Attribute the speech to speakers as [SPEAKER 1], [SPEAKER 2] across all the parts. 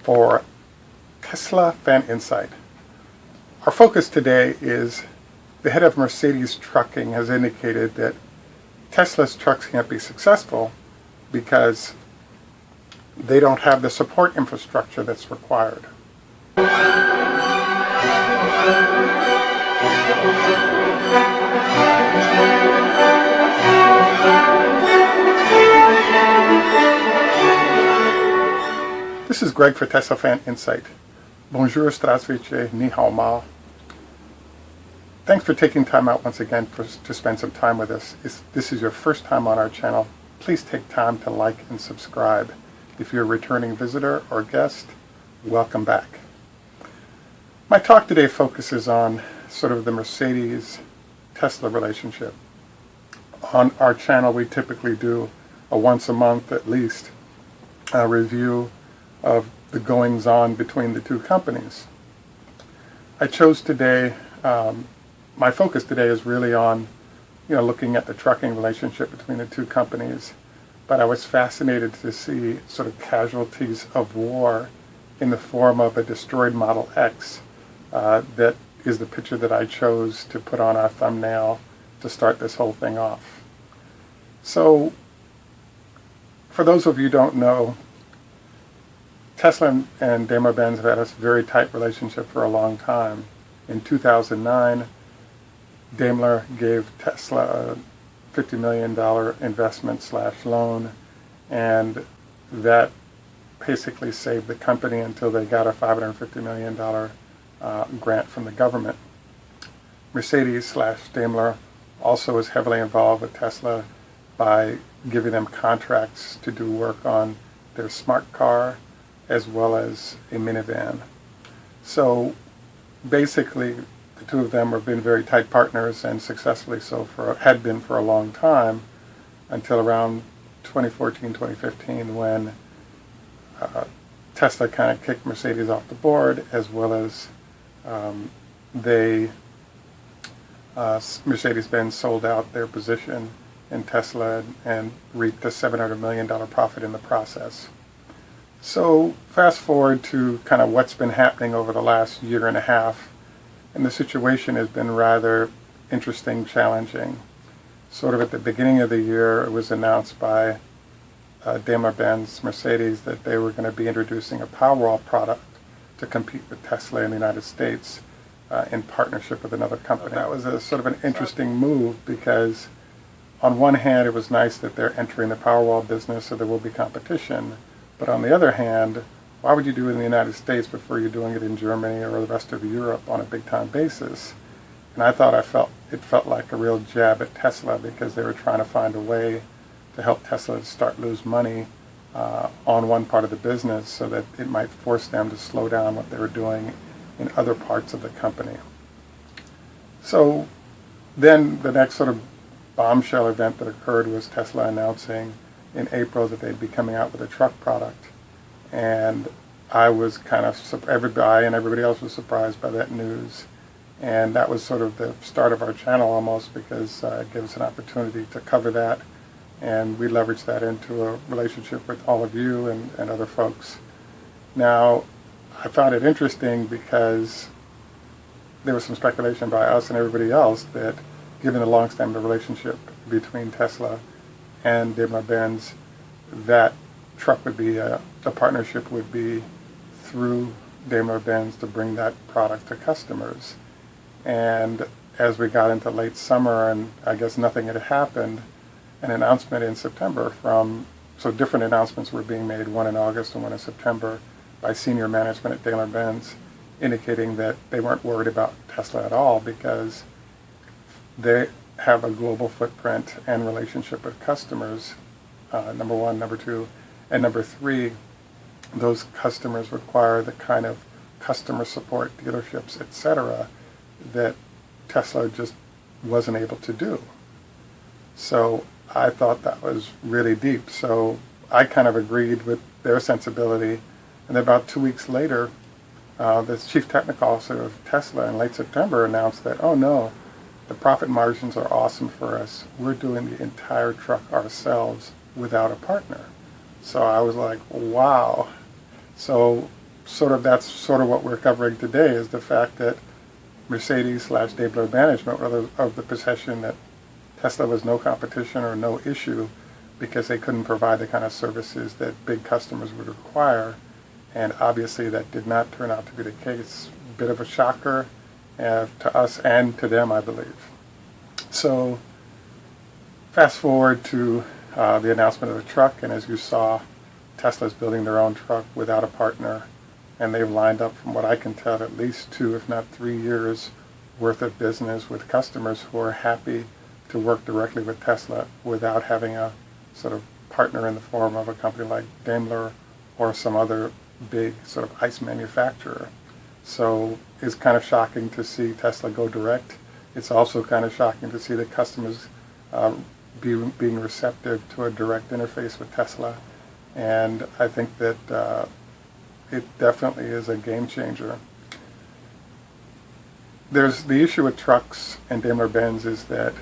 [SPEAKER 1] for Tesla Fan Insight. Our focus today is the head of Mercedes Trucking has indicated that Tesla's trucks can't be successful because they don't have the support infrastructure that's required. This is Greg for Tesla Fan Insight. Bonjour, здравствуйте, ni hao ma. Thanks for taking time out once again to spend some time with us. If this is your first time on our channel, please take time to like and subscribe. If you're a returning visitor or guest, welcome back. My talk today focuses on sort of the Mercedes-Tesla relationship. On our channel, we typically do a once a month at least review of the goings-on between the two companies. I chose today, my focus today is really on, looking at the trucking relationship between the two companies, but I was fascinated to see sort of casualties of war in the form of a destroyed Model X. That is the picture that I chose to put on our thumbnail to start this whole thing off. So, for those of you who don't know, Tesla and Daimler-Benz have had a very tight relationship for a long time. In 2009, Daimler gave Tesla a $50 million investment / loan, and that basically saved the company until they got a $550 million grant from the government. Mercedes / Daimler also is heavily involved with Tesla by giving them contracts to do work on their smart car as well as a minivan. So basically the two of them have been very tight partners, and successfully so had been for a long time, until around 2014, 2015, when Tesla kind of kicked Mercedes off the board, as well as Mercedes-Benz sold out their position in Tesla and reaped a $700 million profit in the process. So fast forward to kind of what's been happening over the last year and a half, and the situation has been rather interesting, challenging. Sort of at the beginning of the year, it was announced by Daimler-Benz Mercedes that they were going to be introducing a Powerwall product to compete with Tesla in the United States in partnership with another company. That was a sort of an interesting move because on one hand it was nice that they're entering the Powerwall business, so there will be competition, but on the other hand, why would you do it in the United States before you're doing it in Germany or the rest of Europe on a big time basis? And I thought it felt like a real jab at Tesla, because they were trying to find a way to help Tesla start lose money on one part of the business, so that it might force them to slow down what they were doing in other parts of the company. So then the next sort of bombshell event that occurred was Tesla announcing in April that they'd be coming out with a truck product. And I was kind of, everybody else was surprised by that news. And that was sort of the start of our channel almost, because it gave us an opportunity to cover that. And we leveraged that into a relationship with all of you and other folks. Now, I found it interesting because there was some speculation by us and everybody else that, given the long-standing relationship between Tesla and Daimler-Benz, that truck would be, the partnership would be through Daimler-Benz to bring that product to customers. And as we got into late summer and I guess nothing had happened, an announcement in September so different announcements were being made, one in August and one in September, by senior management at Daimler-Benz, indicating that they weren't worried about Tesla at all because they have a global footprint and relationship with customers, number one. Number two, and number three, those customers require the kind of customer support, dealerships, etc., that Tesla just wasn't able to do. So I thought that was really deep. So I kind of agreed with their sensibility. And then about 2 weeks later, the chief technical officer of Tesla in late September announced that, oh no, the profit margins are awesome for us. We're doing the entire truck ourselves without a partner. So I was like, wow. So that's sort of what we're covering today, is the fact that Mercedes/Daimler management were of the perception that Tesla was no competition or no issue because they couldn't provide the kind of services that big customers would require. And obviously that did not turn out to be the case. A bit of a shocker to us and to them, I believe. So fast forward to the announcement of the truck, and as you saw, Tesla's building their own truck without a partner, and they've lined up, from what I can tell, at least 2, if not 3 years worth of business with customers who are happy to work directly with Tesla without having a sort of partner in the form of a company like Daimler or some other big sort of ICE manufacturer. So it's kind of shocking to see Tesla go direct. It's also kind of shocking to see the customers being receptive to a direct interface with Tesla. And I think that it definitely is a game changer. There's the issue with trucks and Daimler-Benz is that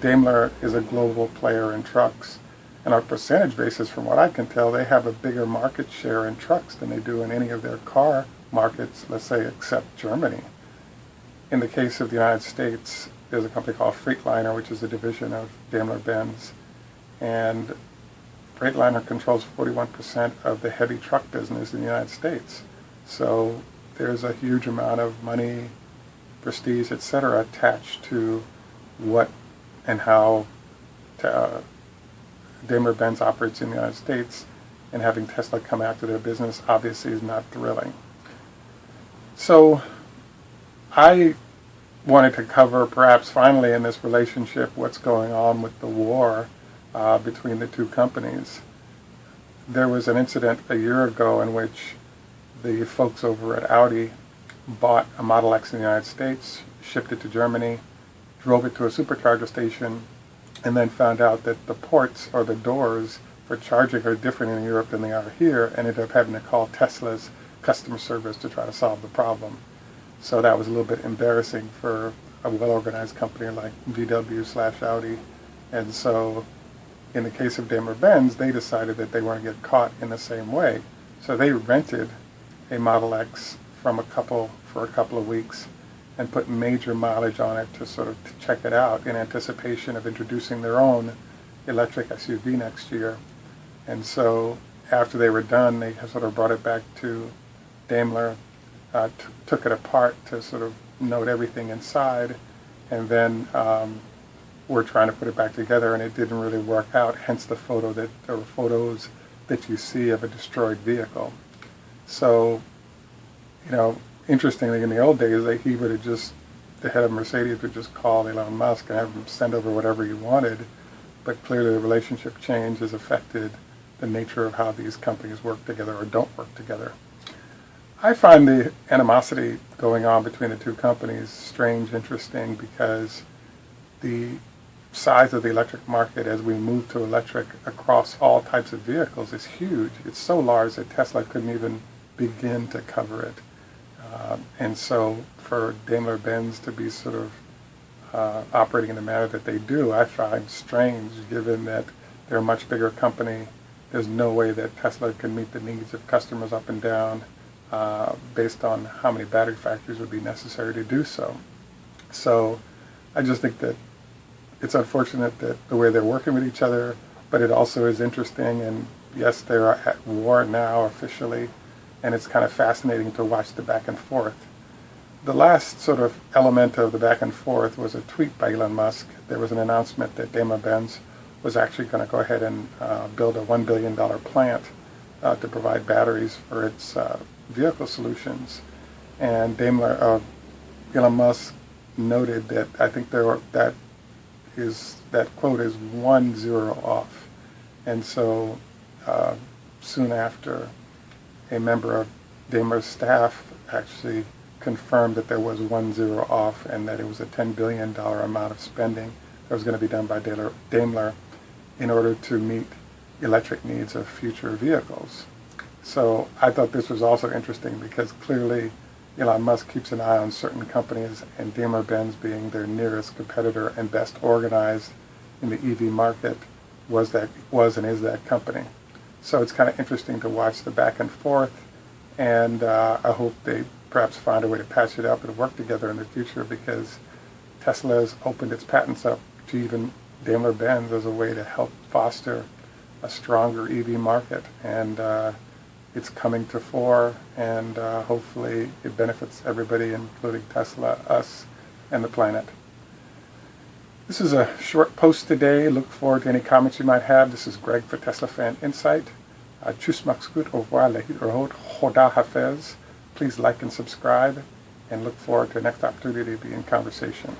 [SPEAKER 1] Daimler is a global player in trucks. And on a percentage basis, from what I can tell, they have a bigger market share in trucks than they do in any of their car markets, let's say, except Germany. In the case of the United States, there's a company called Freightliner, which is a division of Daimler-Benz. And Freightliner controls 41% of the heavy truck business in the United States. So there's a huge amount of money, prestige, etc., attached to what and how Daimler-Benz operates in the United States, and having Tesla come after their business obviously is not thrilling. So I wanted to cover, perhaps finally in this relationship, what's going on with the war between the two companies. There was an incident a year ago in which the folks over at Audi bought a Model X in the United States, shipped it to Germany, drove it to a supercharger station, and then found out that the ports or the doors for charging are different in Europe than they are here, and ended up having to call Tesla's customer service to try to solve the problem. So that was a little bit embarrassing for a well-organized company like VW/Audi. And so in the case of Daimler-Benz, they decided that they weren't going to get caught in the same way. So they rented a Model X for a couple of weeks and put major mileage on it to sort of check it out in anticipation of introducing their own electric SUV next year. And so after they were done, they sort of brought it back to Daimler, took it apart to sort of note everything inside, and then were trying to put it back together, and it didn't really work out, hence the photos that you see of a destroyed vehicle. So, interestingly, in the old days, the head of Mercedes would just call Elon Musk and have him send over whatever he wanted, but clearly the relationship change has affected the nature of how these companies work together or don't work together. I find the animosity going on between the two companies strange, interesting, because the size of the electric market as we move to electric across all types of vehicles is huge. It's so large that Tesla couldn't even begin to cover it. And so for Daimler-Benz to be sort of operating in the manner that they do, I find strange, given that they're a much bigger company. There's no way that Tesla can meet the needs of customers up and down based on how many battery factories would be necessary to do so. So I just think that it's unfortunate that the way they're working with each other, but it also is interesting, and yes, they're at war now officially, and it's kind of fascinating to watch the back and forth. The last sort of element of the back and forth was a tweet by Elon Musk. There was an announcement that Daimler-Benz was actually going to go ahead and build a $1 billion plant to provide batteries for its vehicle solutions. And Elon Musk noted that I think that quote is 10 off. And so soon after, a member of Daimler's staff actually confirmed that there was 10 off, and that it was a $10 billion amount of spending that was going to be done by Daimler in order to meet electric needs of future vehicles. So I thought this was also interesting because clearly Elon Musk keeps an eye on certain companies, and Daimler-Benz, being their nearest competitor and best organized in the EV market, was and is that company. So it's kind of interesting to watch the back and forth, and I hope they perhaps find a way to patch it up and work together in the future, because Tesla has opened its patents up to even Daimler-Benz as a way to help foster a stronger EV market, and it's coming to fore, and hopefully it benefits everybody, including Tesla, us, and the planet. This is a short post today. Look forward to any comments you might have. This is Greg for Tesla Fan Insight. Tschüss, macht's gut, au revoir, lehitraot, choda hafez. Please like and subscribe, and look forward to the next opportunity to be in conversation.